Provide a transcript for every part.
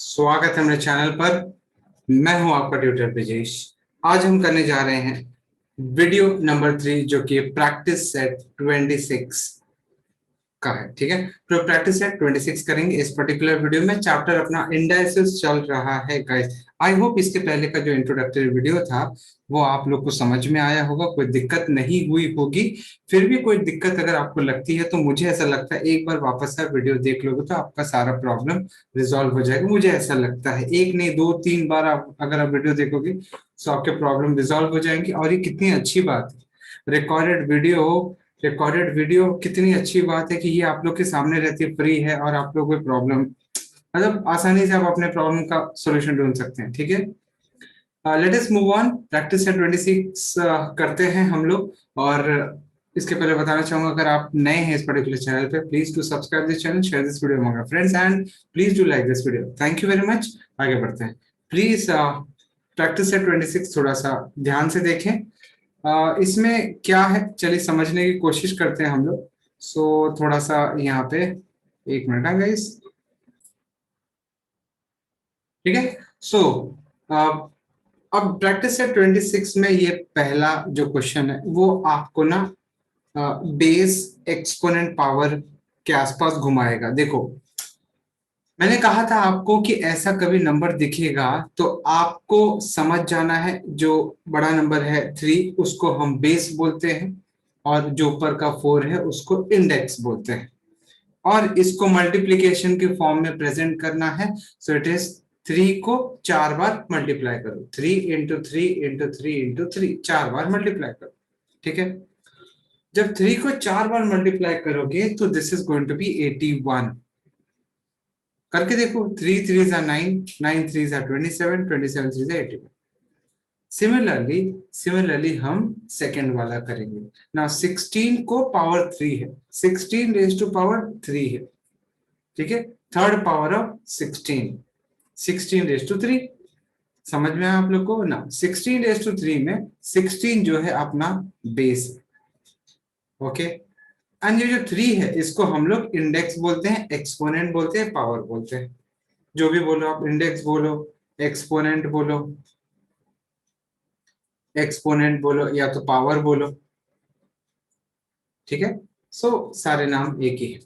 स्वागत है मेरे चैनल पर। मैं हूं आपका ट्यूटर ब्रिजेश। आज हम करने जा रहे हैं वीडियो नंबर 3 जो कि प्रैक्टिस सेट 26 का है। ठीक है, तो प्रैक्टिस सेट 26 करेंगे इस पर्टिकुलर वीडियो में। चैप्टर अपना इंडाइसिस चल रहा है गाइस। आई होप इसके पहले का जो इंट्रोडक्टरी वीडियो था वो आप लोग को समझ में आया होगा, कोई दिक्कत नहीं हुई होगी। फिर भी कोई दिक्कत अगर आपको लगती है तो मुझे ऐसा लगता है एक बार वापस से वीडियो देख लोगे तो आपका सारा प्रॉब्लम रिजॉल्व हो जाएगा। मुझे ऐसा लगता है एक नहीं दो तीन बार आप अगर आप वीडियो देखोगे तो आपके प्रॉब्लम रिजॉल्व हो जाएंगे। और ये कितनी अच्छी बात है, रिकॉर्डेड वीडियो कितनी अच्छी बात है कि ये आप लोग के सामने रहती है, फ्री है, और आप लोग कोई प्रॉब्लम मतलब आसानी से आप अपने प्रॉब्लम का सॉल्यूशन ढूंढ सकते हैं। ठीक है, let us move on. Practice set 26 करते हैं हम लोग। और इसके पहले बताना चाहूंगा, अगर आप नए हैं इस पर्टिकुलर चैनल पे, please to subscribe this channel, share this video among your friends and please do like this video. Thank you very much. आगे बढ़ते हैं। प्लीज प्रैक्टिस सेट 26 थोड़ा सा ध्यान से देखें। इसमें क्या है चलिए समझने की कोशिश करते हैं हम लोग। सो थोड़ा सा यहाँ पे एक मिनट है गाइस। ठीक है, सो अब प्रैक्टिस सेट 26 में ये पहला जो क्वेश्चन है वो आपको ना बेस एक्सपोनेंट पावर के आसपास घुमाएगा। देखो, मैंने कहा था आपको कि ऐसा कभी नंबर दिखेगा तो आपको समझ जाना है, जो बड़ा नंबर है 3 उसको हम बेस बोलते हैं, और जो ऊपर का 4 है उसको इंडेक्स बोलते हैं, और इसको मल्टीप्लीकेशन के फॉर्म में प्रेजेंट करना है। सो इट इज 3 को 4 बार मल्टीप्लाई करो, 3 इंटू 3 इंटू 3 इंटू 3, 4 बार मल्टीप्लाई करो। ठीक है, जब 3 को 4 बार मल्टीप्लाई करोगे तो this is going to be 81। करके देखो, 3 3 are 9, 9 3 are 27, 27 3 are 81। सिमिलरली हम सेकेंड वाला करेंगे ना। 16 को पावर 3 है, 16 रेज टू पावर 3 है। ठीक है, third power of 16, 16 raise to 3। समझ में आया आप लोग को ना। 16 रेज टू 3 में 16 जो है अपना बेस है। ओके, एंड ये जो 3 है इसको हम लोग इंडेक्स बोलते हैं, एक्सपोनेंट बोलते हैं, पावर बोलते हैं। जो भी बोलो आप, इंडेक्स बोलो, एक्सपोनेंट बोलो, या तो पावर बोलो। ठीक है, सो सारे नाम एक ही है।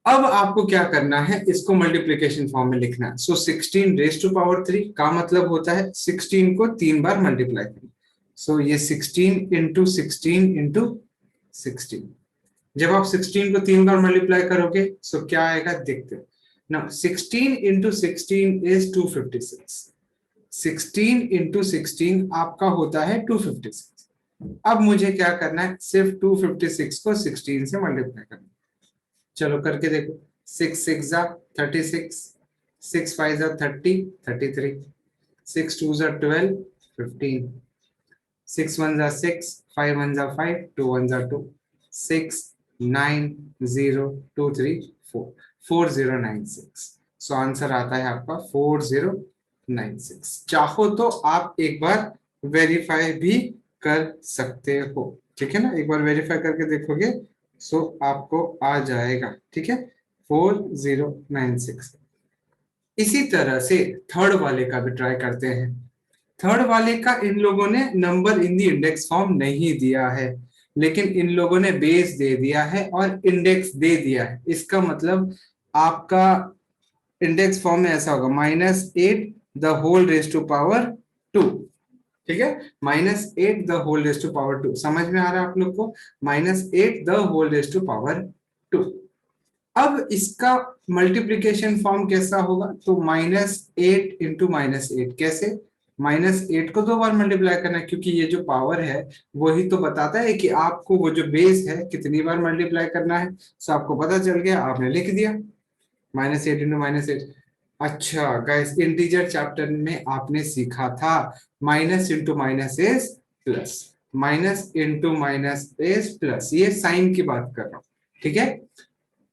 अब आपको क्या करना है, इसको मल्टीप्लीकेशन फॉर्म में लिखना है। सो 16 रेज टू पावर 3 का मतलब होता है 16 को 3 बार मल्टीप्लाई करना। सो ये 16 इंटू 16 इंटू 16। जब आप 16 को 3 बार मल्टीप्लाई करोगे सो क्या आएगा देखते हो ना। 16 इंटू 16 इज 256। 16 इंटू 16 आपका होता है 256। अब मुझे क्या करना है, सिर्फ 256 को 16 से मल्टीप्लाई करना। चलो करके देखो, 6 6 जा 36, 6 5 जा 30, 33, 6 2 जा 12, 15, 6 1 जा 6, 5 1 जा 5, 2 1 जा 2, 6 9 0 2 3 4, 4096। सो आंसर आता है आपका 4096। चाहो तो आप एक बार वेरीफाई भी कर सकते हो। ठीक है ना, एक बार वेरीफाई करके देखोगे सो आपको आ जाएगा। ठीक है, 4096। इसी तरह से थर्ड वाले का भी ट्राई करते हैं। थर्ड वाले का इन लोगों ने number in the index form नहीं दिया है, लेकिन इन लोगों ने बेस दे दिया है और इंडेक्स दे दिया है। इसका मतलब आपका इंडेक्स फॉर्म में ऐसा होगा -8 the whole raise to power 2। ठीक है, -8 the whole raise to power 2। समझ में आ रहा है आप लोग को, -8 the whole raise to power 2। अब इसका मल्टीप्लीकेशन फॉर्म कैसा होगा, तो -8 इंटू -8। कैसे, -8 को 2 बार मल्टीप्लाई करना है, क्योंकि ये जो पावर है वही तो बताता है कि आपको वो जो बेस है कितनी बार मल्टीप्लाई करना है। सो आपको पता चल गया, आपने लिख दिया -8 इंटू -8। अच्छा गाइस, इंटीजर चैप्टर में आपने सीखा था minus into minus is plus, minus into minus is plus, ये साइन की बात कर रहा हूं। ठीक है,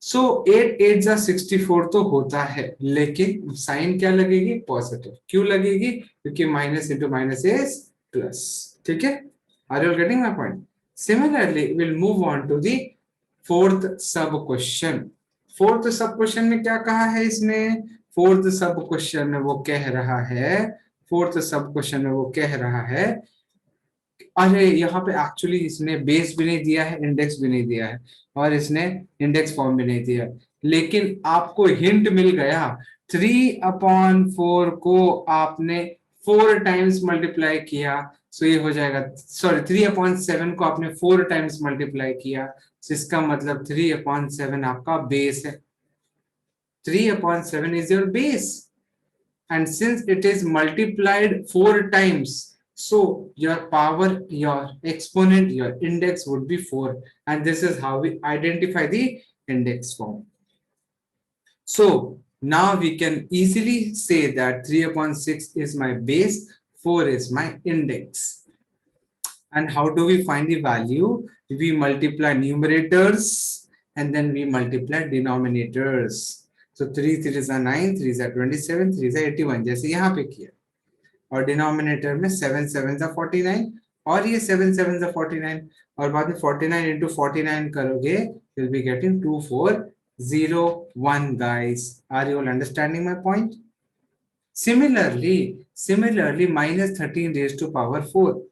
सो 8 8 जा 64 तो होता है, लेकिन साइन क्या लगेगी, पॉजिटिव। क्यों लगेगी, क्योंकि minus into minus is plus. ठीक है, are you getting my point. Similarly will move on to the fourth sub question. Fourth sub question में क्या कहा है इसने, फोर्थ सब क्वेश्चन में वो कह रहा है, फोर्थ सब क्वेश्चन में वो कह रहा है, अरे यहाँ पे एक्चुअली इसने बेस भी नहीं दिया है, इंडेक्स भी नहीं दिया है, और इसने इंडेक्स फॉर्म भी नहीं दिया है, लेकिन आपको हिंट मिल गया। 3/4 को आपने 4 टाइम्स मल्टीप्लाई किया, सो ये हो जाएगा, सॉरी 3/7 को आपने 4 टाइम्स मल्टीप्लाई किया, जिसका मतलब 3/7 आपका बेस है। 3/7 is your base, and since it is multiplied 4 times, so your power, your exponent, your index would be 4, and this is how we identify the index form. So now we can easily say that 3/6 is my base, 4 is my index. And how do we find the value? We multiply numerators and then we multiply denominators. So 3 3s are 9, 3s are 27, 3s are 81, जैसे यहाँ पे किया, और denominator में 7 7s are 49, और ये 7 7s are 49, और बाद में 49 into 49 करोगे, you'll be getting 2401 guys. Are you all understanding my point? Similarly minus 13 raised to power 4,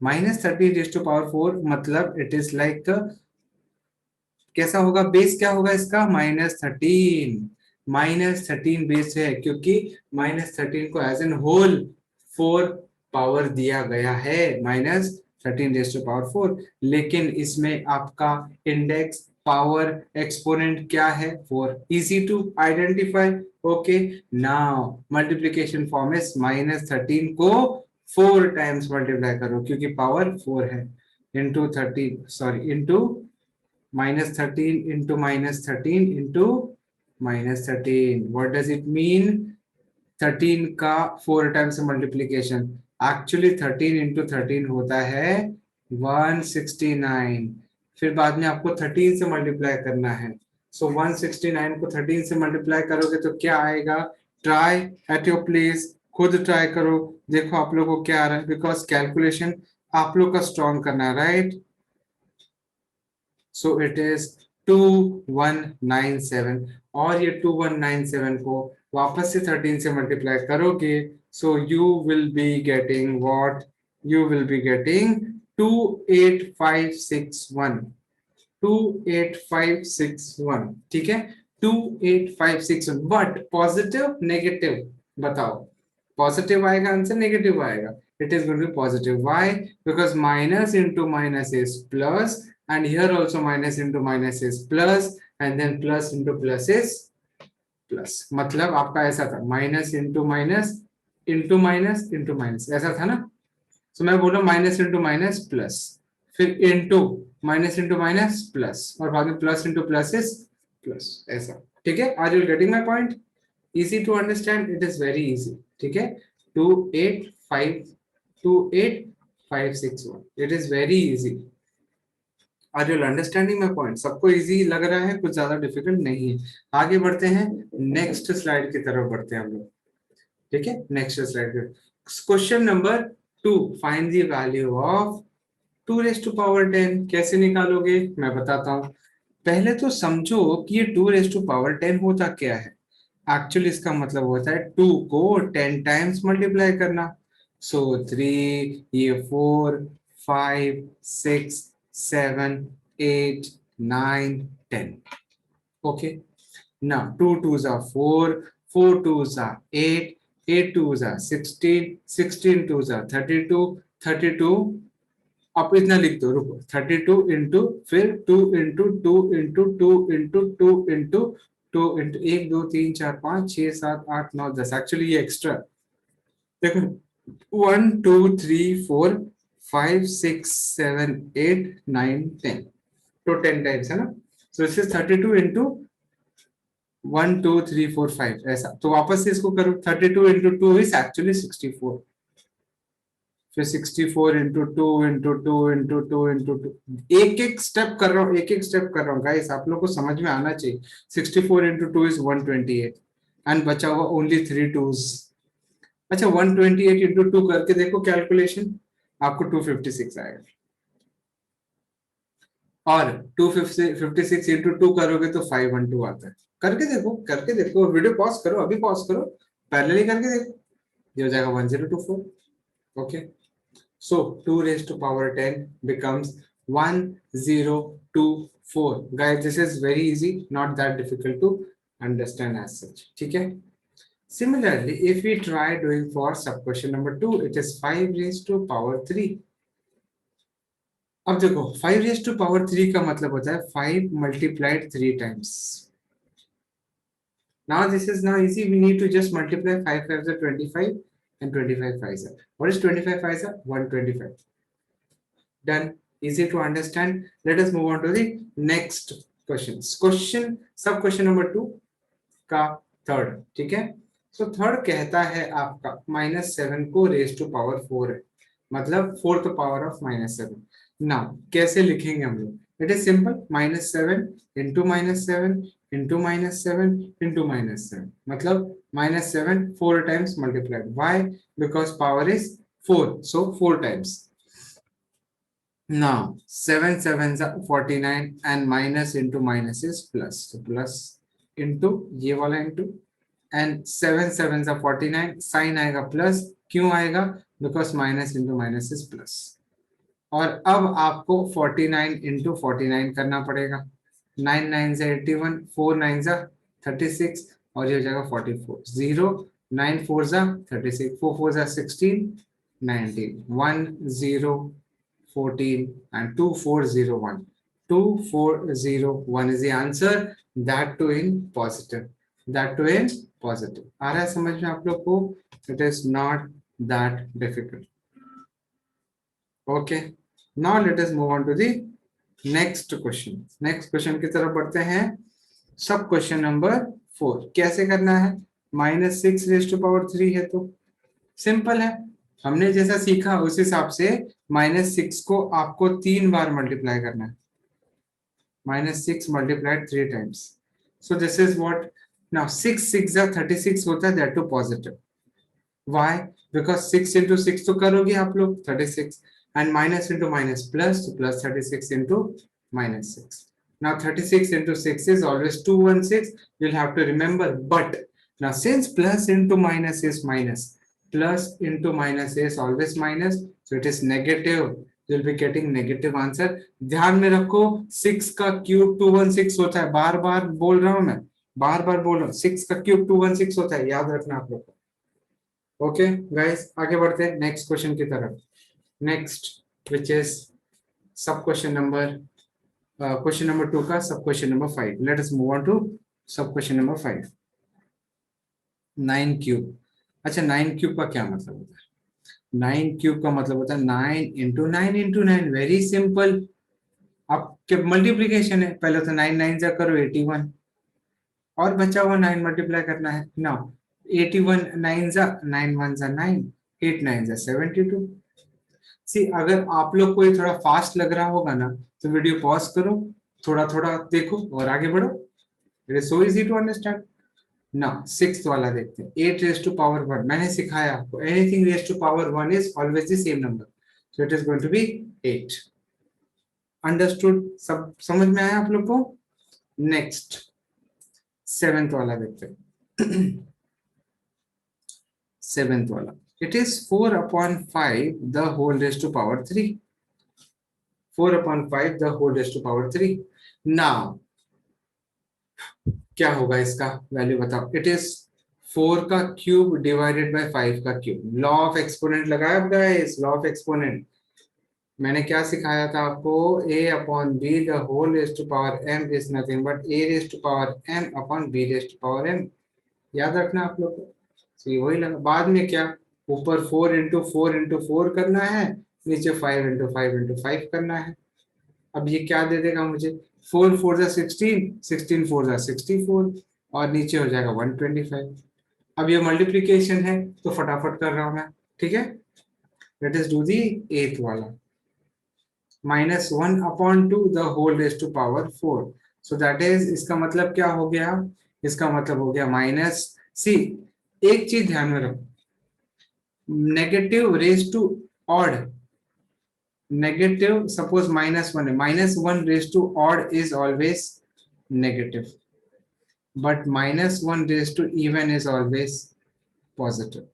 minus 13 raised to power 4 मतलब it is like कैसा होगा, बेस क्या होगा इसका, -13, -13 बेस है, क्योंकि -13 को एज एन होल 4 पावर दिया गया है, -13 रेज़ टू पावर 4, लेकिन इसमें आपका इंडेक्स पावर एक्सपोनेंट क्या है, 4, easy to identify. Okay, now multiplication form is -13 को 4 टाइम्स मल्टीप्लाई करो, क्योंकि पावर 4 है, into 13, sorry into -13 into -13 into -13. What does it mean? 13 का 4 टाइम्स मल्टीप्लीकेशन, एक्चुअली 13 into 13 होता है 169, फिर बाद में आपको 13 से मल्टीप्लाई करना है, सो 169 को 13 से मल्टीप्लाई करोगे तो क्या आएगा, ट्राई एट योर प्लेस, खुद ट्राई करो, देखो आप लोगों को क्या आ रहा है, बिकॉज कैलकुलेशन आप लोग का स्ट्रॉन्ग करना है, राइट? सो इट इज 2197, और ये 2197 को वापस से 13 से मल्टीप्लाई करोगे, so you will be getting what, you will be getting 28561, 28561, ठीक है, 28561, बट पॉजिटिव नेगेटिव बताओ, पॉजिटिव आएगा आंसर, नेगेटिव आएगा, it is going to be positive. Why? Because minus into minus is plus, and here also minus into minus is plus, and then plus into plus is plus. मतलब आपका ऐसा था, minus into minus into minus into minus, ऐसा था ना? So मैं बोला minus into minus plus, फिर into minus into minus plus, और बाद में plus into plus is plus, ऐसा, ठीक है? Are you getting my point? Easy to understand, it is very easy, ठीक है? 28561, it is very easy. Are you understanding my point? सबको easy लग रहा है, कुछ ज्यादा डिफिकल्ट नहीं है। आगे बढ़ते हैं, नेक्स्ट स्लाइड की तरफ बढ़ते हैं हम लोग, ठीक है? नेक्स्ट स्लाइड पे question number 2, find the value of 2 raise to power 10। कैसे निकालोगे मैं बताता हूँ। पहले तो समझो कि ये 2 रेज़ टू पावर 10 होता क्या है। एक्चुअली इसका मतलब होता है 2 को 10 टाइम्स मल्टीप्लाई करना, सो 3, ये 4, 5, 6, 7, 8, 9, 10, okay? Now 2 2s are 4, 4 2s are 8, 8 2s are 16, 16 2s are 32, 32, आप इतना लिख दो, रुको, 32 इंटू फिर 2 into 2 into 2 into 2 into 2 into 1 2 3 4 5 6 7 8 9 10, actually ये एक्स्ट्रा देखो, 1 2 3 4 5 6 7 8 9 10, तो 10 टाइम्स है ना, सो दिस इज 32 इंटू 1 2 3 4 5, ऐसा, तो वापस से इसको करो, 32 इंटू 2 इज एक्चुअली 64, फिर 64 इंटू 2 इंटू 2 इंटू 2 इंटू 2, एक एक स्टेप कर रहा हूँ, एक एक स्टेप कर रहा हूँ गाइस, आप लोग को समझ में आना चाहिए। 64 इंटू 2 इज 128, एंड बचा हुआ ओनली 3 2s। अच्छा, 128 इंटू 2 करके देखो कैलकुलेशन, आपको 256 आएगा, और 256 इंटू 2 करोगे तो 512 आता है, करके देखो, वीडियो पॉज करो, अभी पॉज करो, पैरेलली करके देखो, ये हो जाएगा 1024। Okay, so 2 raised to power 10 becomes 1024. Guys, this is very easy, not that difficult to understand as such. ठीक है? Similarly, if we try doing for sub question number 2, it is 5 raised to power 3. अब देखो 5 raised to power 3 का मतलब होता है 5 multiplied 3 times. Now this is now easy. We need to just multiply 5 5s are 25 and 25 5s are. What is 25 5s are? 125. Done. Easy to understand. Let us move on to the next questions. Sub question number 2 का third, ठीक है? So third कहता है आपका -7 को raise to power 4 है, मतलब fourth power of -7. Now कैसे लिखेंगे हम लोग? It is simple, -7 into -7 into -7 into -7, मतलब -7 4 times multiplied. Why? Because power is 4, so 4 times. Now 7 sevens are 49 and minus into minus is plus. So plus into ये वाला into and 7 sevens are 49, sign आएगा plus. क्यों आएगा? Because minus into minus is plus. और अब आपको 49 into 49 करना पड़ेगा. 9 9 से 81, 4 9 से 36 और ये हो जाएगा 44. 0 9 4 से 36, 4 4 से 16, 19, 1 0 14 and 2401. 2401 is the answer. That too in positive. That too in positive. आ रहा है समझ में आप लोग को? It is not that difficult. Okay. Now let us move on to the next question. Next question की तरफ बढ़ते हैं. सब क्वेश्चन नंबर 4 कैसे करना है? -6 रेज टू पावर 3 है तो सिंपल है. हमने जैसा सीखा उस हिसाब से -6 को आपको 3 बार मल्टीप्लाई करना है. -6 multiplied 3 times. So this is what. नाउ 6 6 जा 36 होता है, that to positive. Why? Because 6 into 6 तो करोगे आप लोग 36 and minus into minus plus, तो plus 36 into -6. Now 36 into 6 is always 216. You'll have to remember. But now since plus into minus is minus, plus into minus is always minus, so it is negative. You'll be getting negative answer. ध्यान में रखो 6 का cube 216 होता है. बार बार बोल रहा हूं मैं, बार बार बोल रहा हूँ. 6 का क्यूब 216 होता है, याद रखना आप लोग को. ओके गाइस, आगे बढ़ते हैं नेक्स्ट क्वेश्चन की तरफ. नेक्स्ट विच इज सब क्वेश्चन नंबर question number 2 का सब question number 5. Let us move on to सब क्वेश्चन नंबर 5. 9 क्यूब. अच्छा, 9 क्यूब का क्या मतलब होता है? 9 क्यूब का मतलब होता है 9 इंटू 9 इंटू 9. Very simple. आपके मल्टीप्लीकेशन है. पहले तो 9 9 जा करो 81 और बचा हुआ 9 मल्टीप्लाई करना है. नाउ 81 9 जा 9 1 जा 9, 8 9 जा 72. सी अगर आप लोग को ये थोड़ा फास्ट लग रहा होगा ना तो वीडियो पॉज करो, थोड़ा थोड़ा देखो और आगे बढ़ो. It is so easy to understand. ना 6th वाला देखते हैं. 8 रेज टू पावर 1 मैंने सिखाया आपको. Anything raise to power 1 is always the same number, so it is going to be 8. Understood? सब समझ में आया आप लोग को? नेक्स्ट 7th वाला देखते हैं. 7th वाला, it is 4/5 the whole raised to power 3. 4/5 the whole raised to power 3. Now क्या होगा इसका वैल्यू बताओ? इट इज 4 का क्यूब डिवाइडेड बाय 5 का क्यूब. लॉ ऑफ एक्सपोनेंट लगाया गाइस. लॉ ऑफ एक्सपोनेंट मैंने क्या सिखाया था आपको? a/b the whole raised to power m is nothing but a raised to power m upon b raised to power m. याद रखना आप लोग को. वही लगा. बाद में क्या, ऊपर 4 इंटू 4 इंटू 4 करना है, नीचे 5 इंटू 5 इंटू 5 करना है. अब ये क्या दे देगा मुझे? 4 4 जा 16, 16 4 जा 64 और नीचे हो जाएगा 125. अब ये मल्टीप्लीकेशन है तो फटाफट कर रहा हूं मैं. ठीक है, let us do the 8th वाला. -1/2 the whole raise to power 4. So that is, इसका मतलब क्या हो गया? इसका मतलब हो गया माइनस. सी एक चीज ध्यान में रखो, negative raise to odd, negative suppose -1 है, -1 raise to odd is always negative. but -1 raised to even is always positive.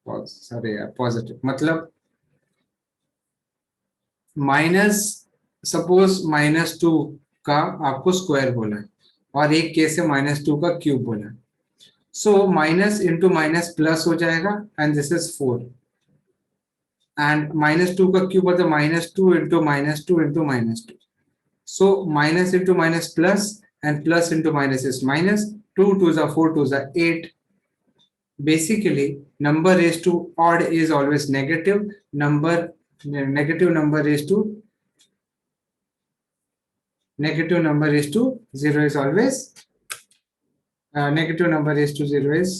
Sorry यार, पॉजिटिव मतलब माइनस, सपोज -2 का आपको स्क्वायर बोला है और एक केस है -2 का क्यूब बोला है। So minus into minus plus हो जाएगा एंड दिस इज 4 एंड -2 का क्यूब मतलब -2 into -2 into -2। So minus into minus plus and plus into minus is minus, 2 2 जा 4 2 जा 8। Basically, number raised to odd is always negative. Negative number raised to 0 is always negative number raised to 0 is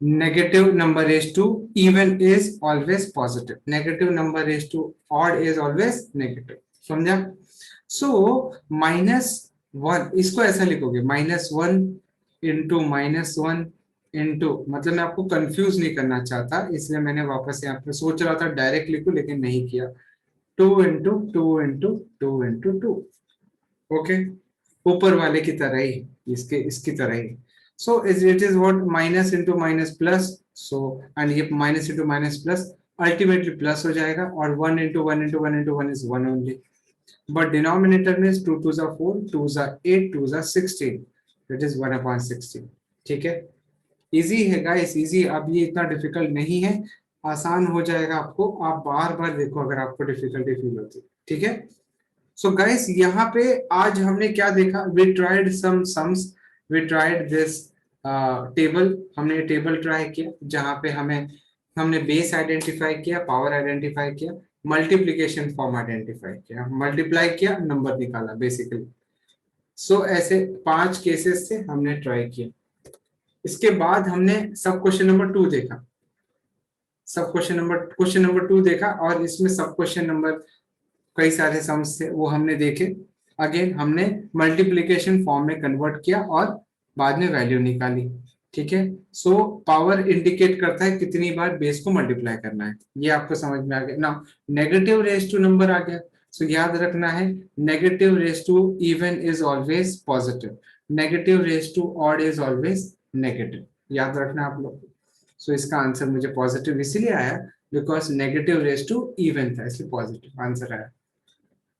negative number raised to even is always positive. Negative number raised to odd is always negative. समझा? So -1 इसको ऐसा लिखोगे -1 into -1 into, मतलब मैं आपको confuse नहीं करना चाहता इसलिए मैंने वापस यहाँ पे सोच रहा था डायरेक्ट लिखूं लेकिन नहीं किया। 2 इंटू 2 इंटू 2 इंटू 2। ओके, ऊपर वाले की तरह ही, इसकी तरह ही। So it is what minus into minus plus. So and ये minus into minus plus ultimately plus हो जाएगा और 1 into 1 into 1 into 1 is 1 only. But denominator में 2 2 जा 4 2 जा 8 2 जा 16, दैट इज 1/16। ठीक है, इजी है गाइस, इजी। अब ये इतना डिफिकल्ट नहीं है, आसान हो जाएगा आपको। आप बार बार देखो अगर आपको डिफिकल्टी फील होती है। ठीक है, सो गाइस यहाँ पे आज हमने क्या देखा, we tried some sums, we tried this table. हमने टेबल ट्राई किया जहाँ पे हमने बेस आइडेंटिफाई किया, पावर आइडेंटिफाई किया, मल्टीप्लीकेशन फॉर्म आइडेंटिफाई किया, मल्टीप्लाई किया, नंबर निकाला बेसिकली। सो ऐसे 5 केसेस से हमने ट्राई किया। इसके बाद हमने सब क्वेश्चन नंबर 2 देखा, सब क्वेश्चन नंबर 2 देखा और इसमें सब क्वेश्चन नंबर कई सारे सम्स थे वो हमने देखे। अगेन हमने मल्टीप्लिकेशन फॉर्म में कन्वर्ट किया और बाद में वैल्यू निकाली। ठीक है, सो पावर इंडिकेट करता है कितनी बार बेस को मल्टीप्लाई करना है, ये आपको समझ में आ गया ना। नेगेटिव रेज टू नंबर आ गया, सो याद रखना है negative raise to even is always positive, negative raise to odd is always negative, याद रखना आप लोग। सो इसका आंसर मुझे पॉजिटिव इसीलिए आया because negative raise to even था, इसलिए पॉजिटिव आंसर आया।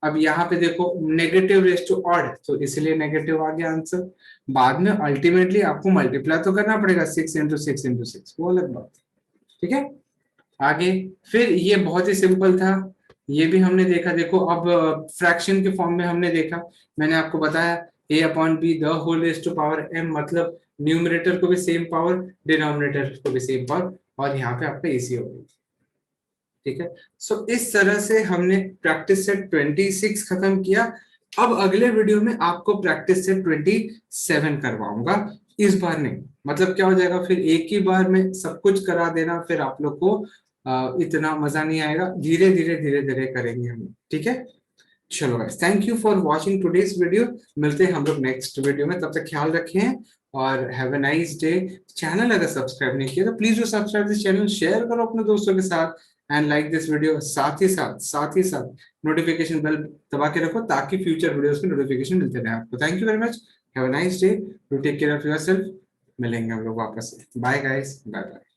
अब यहाँ पे देखो नेगेटिव रेज टू ऑड, तो इसलिए नेगेटिव आ गया आंसर। बाद में अल्टीमेटली आपको मल्टीप्लाई तो करना पड़ेगा 6 इंटू 6 इंटू 6, वो अलग बात। ठीक है, आगे फिर ये बहुत ही सिंपल था, ये भी हमने देखा। देखो अब फ्रैक्शन के फॉर्म में हमने देखा, मैंने आपको बताया a/b the whole raise to power m, मतलब न्यूमरेटर को भी सेम पावर, डिनोमिनेटर को भी सेम पावर, और यहाँ पे आपका इजी हो गई। ठीक है, सो इस तरह से हमने प्रैक्टिस सेट 26 खत्म किया। अब अगले वीडियो में आपको प्रैक्टिस सेट 27 करवाऊंगा, इस बार नहीं। मतलब क्या हो जाएगा, फिर एक ही बार में सब कुछ करा देना, फिर आप लोग को इतना मजा नहीं आएगा। धीरे धीरे करेंगे हम। ठीक है, चलो guys, thank you for watching today's video. मिलते हैं हम लोग नेक्स्ट वीडियो में, तब तक ख्याल रखें और have a nice day. Channel अगर सब्सक्राइब नहीं किया तो please do subscribe this channel, share करो अपने दोस्तों के साथ एंड लाइक दिस वीडियो। साथ ही साथ नोटिफिकेशन बेल दबा के रखो ताकि फ्यूचर वीडियोस के नोटिफिकेशन मिलते रहे आपको। Thank you very much, have a nice day, do take care of yourself. मिलेंगे हम लोग वापस। Bye guys, bye bye.